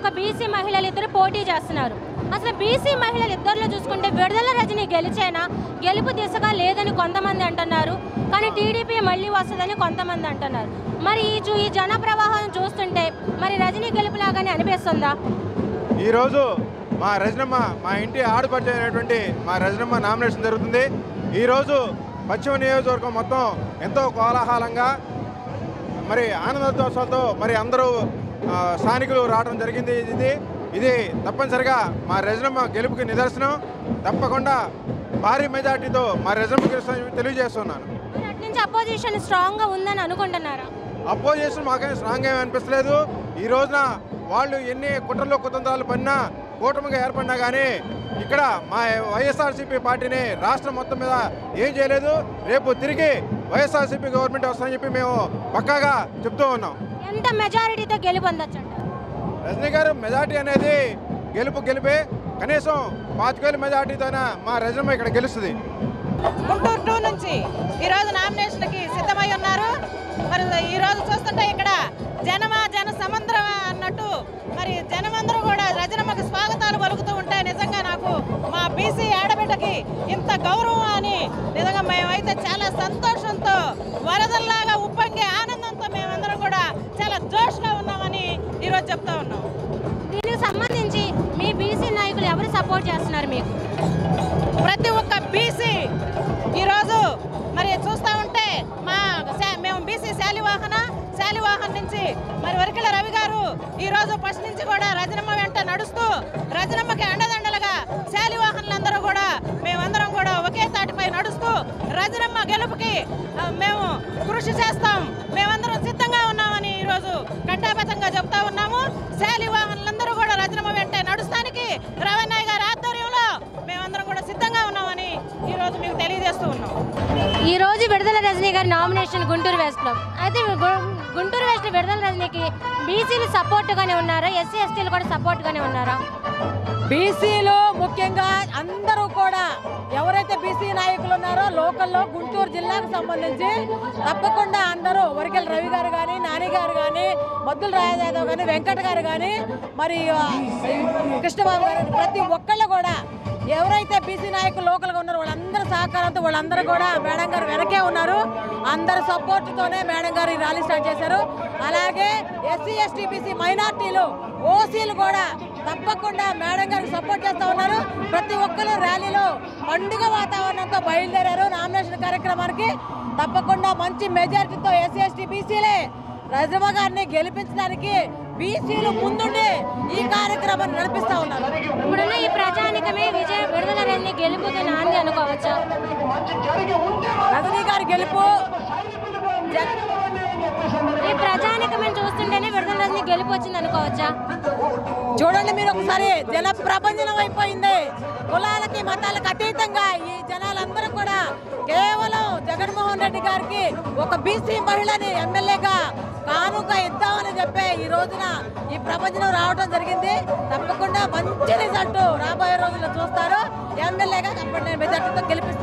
ఒక బీసీ మహిళలు ఇద్దరు పోటీ చేస్తున్నారు. అసలు బీసీ మహిళలు ఇద్దరిలో చూసుకుంటే విడుదల రజని గెలిచేనా, గెలుపు దిశగా లేదని కొంతమంది అంటున్నారు. కానీ టీడీపీ మళ్ళీ వస్తుందని కొంతమంది అంటున్నారు. మరి ఈ జన ప్రవాహం చూస్తుంటే మరి రజనీ గెలుపులాగానే అనిపిస్తుందా? ఈరోజు మా రజనమ్మ, మా ఇంటి ఆడపడుచు అయినటువంటి మా రజనమ్మ నామినేషన్ జరుగుతుంది. ఈరోజు పశ్చిమ నియోజకవర్గం మొత్తం ఎంతో కోలాహలంగా మరి ఆనందోత్సవాలతో మరి అందరూ స్థానికులు రావడం జరిగింది. ఇది తప్పనిసరిగా మా రజనమ్మ గెలుపుకి నిదర్శనం. తప్పకుండా భారీ మెజార్టీతో మా రజనమ్మ గెలుస్తామని తెలియజేస్తున్నాను. అపోజిషన్ స్ట్రాంగ్గా ఉందని అనుకుంటున్నారా? అపోజిషన్ మాకేం స్ట్రాంగ్ ఏమీ అనిపిస్తలేదు. ఈ రోజున వాళ్ళు ఎన్ని కుట్రలు కుతంత్రాలు పడినా, కూటమిగా ఏర్పడినా కానీ ఇక్కడ మా వైఎస్ఆర్సీపీ పార్టీని రాష్ట్రం మొత్తం మీద ఏం చేయలేదు. రేపు తిరిగి వైఎస్ఆర్సీపీ గవర్నమెంట్ వస్తుందని చెప్పి మేము పక్కాగా చెప్తూ ఉన్నాం. ఎంత మెజారిటీతో గెలుపొందొచ్చు? రజనీ గారు మెజార్టీ అనేది గెలిపే. కనీసం 25,000 మెజార్టీతోనే మా రజనమ్మ ఇక్కడ గెలుస్తుంది. గుంటూరు 2 నుంచి ఈరోజు నామినేషన్కి సిద్ధమై ఉన్నారు. మరి ఈరోజు చూస్తుంటే ఇక్కడ జన సముద్రం అన్నట్టు మరి జనమందరూ కూడా రజనమ్మకి స్వాగతాలు పలుకుతూ ఉంటే నిజంగా నాకు మా బీసీ ఆడబిడ్డకి ఇంత గౌరవం అని నిజంగా మేమైతే చాలా సంతోషంతో వరదల్లాగా ఉప్పొంగే ఆనందంతో మేమందరం కూడా చాలా జోష్గా ఉన్నామని ఈరోజు చెప్తా ఉన్నాం. దీనికి సంబంధించి మీ బీసీ నాయకులు ఎవరు సపోర్ట్ చేస్తున్నారు మీకు? ప్రతి ఒక్క బీసీ ఈరోజు మరి చూస్తూ ఉంటే మేము బీసీ శాలివాహన్ నుంచి మరి వరికల రవి గారు ఈరోజు ఫస్ట్ నుంచి కూడా రజనమ్మ వెంట నడుస్తూ రజనమ్మకి అండదండలుగా శాలివాహన్లందరూ కూడా మేమందరం కూడా ఒకే తాటిపై నడుస్తూ రజనమ్మ గెలుపుకి మేము కృషి చేస్తాం. మేమందరం సిద్ధంగా ఉన్నామని ఈరోజు కంఠాపతంగా చెప్తా ఉన్నాము. శాలివాహన్లందరూ కూడా రజనమ్మ వెంట నడుస్తానికి రవణయ్య గారి ఆధ్వర్యంలో మేమందరం కూడా సిద్ధంగా ఉన్నామని ఈరోజు మీకు తెలియజేస్తూ ఉన్నాం. ఈ రోజు విడుదల రజనీ గారి నామినేషన్ గుంటూరు వెస్ట్లో. అయితే గుంటూరు వెస్ట్ విడుదల రజనీకి బీసీలు సపోర్ట్గానే ఉన్నారా, ఎస్సీ ఎస్టీలు కూడా సపోర్ట్గానే ఉన్నారా? బీసీలు ముఖ్యంగా అందరూ కూడా ఎవరైతే బీసీ నాయకులు ఉన్నారో లోకల్లో గుంటూరు జిల్లాకు సంబంధించి తప్పకుండా అందరూ వరికెల రవి గారు కానీ, నాని గారు కానీ, మద్దుల రాజయాదవ్ కానీ, వెంకట గారు కానీ, మరి కృష్ణబాబు గారు, ప్రతి ఒక్కళ్ళు కూడా ఎవరైతే బీసీ నాయకులు లోకల్గా ఉన్నారో వాళ్ళందరూ సహకారంతో వాళ్ళందరూ కూడా మేడం గారు వెనకే ఉన్నారు. అందరు సపోర్ట్తోనే మేడం గారు ఈ ర్యాలీ స్టార్ట్ చేశారు. అలాగే ఎస్సీ ఎస్టీ బీసీ మైనార్టీలు ఓసీలు కూడా తప్పకుండా మేడం గారికి సపోర్ట్ చేస్తూ ఉన్నారు. ప్రతి ఒక్కరు ర్యాలీలో పండుగ వాతావరణంతో బయలుదేరారు. నామినేషన్ కార్యక్రమానికి తప్పకుండా మంచి మెజారిటీతో ఎస్సీ ఎస్టీ బీసీలే రజనమ్మ గారిని గెలిపించడానికి బీసీలు ముందుండి ఈ కార్యక్రమాన్ని నడిపిస్తూ ఉన్నారు. ఇప్పుడున్న ఈ ప్రజానికమే విడుదల రజనీ గెలుపుకి నాంది అనుకోవచ్చా? రజనీ గారి గెలుపు ఈ ప్రజానికమే చూస్తుంటేనే విడుదల రజనీ గెలుపు వచ్చింది అనుకోవచ్చా? చూడండి మీరు ఒకసారి జన ప్రపంచం అయిపోయింది. కులాలకి మతాలకు అతీతంగా ఈ జనాలందరూ కూడా కేవలం జగన్మోహన్ రెడ్డి గారికి ఒక బీసీ మహిళని ఎమ్మెల్యేగా కానుక ఇద్దామని చెప్పే ఈ రోజున ఈ ప్రపంచం రావడం జరిగింది. తప్పకుండా మంచి రిజల్ట్ రాబోయే రోజుల్లో చూస్తారు. ఎమ్మెల్యేగా తప్పకుండా మెజార్టీతో గెలిపి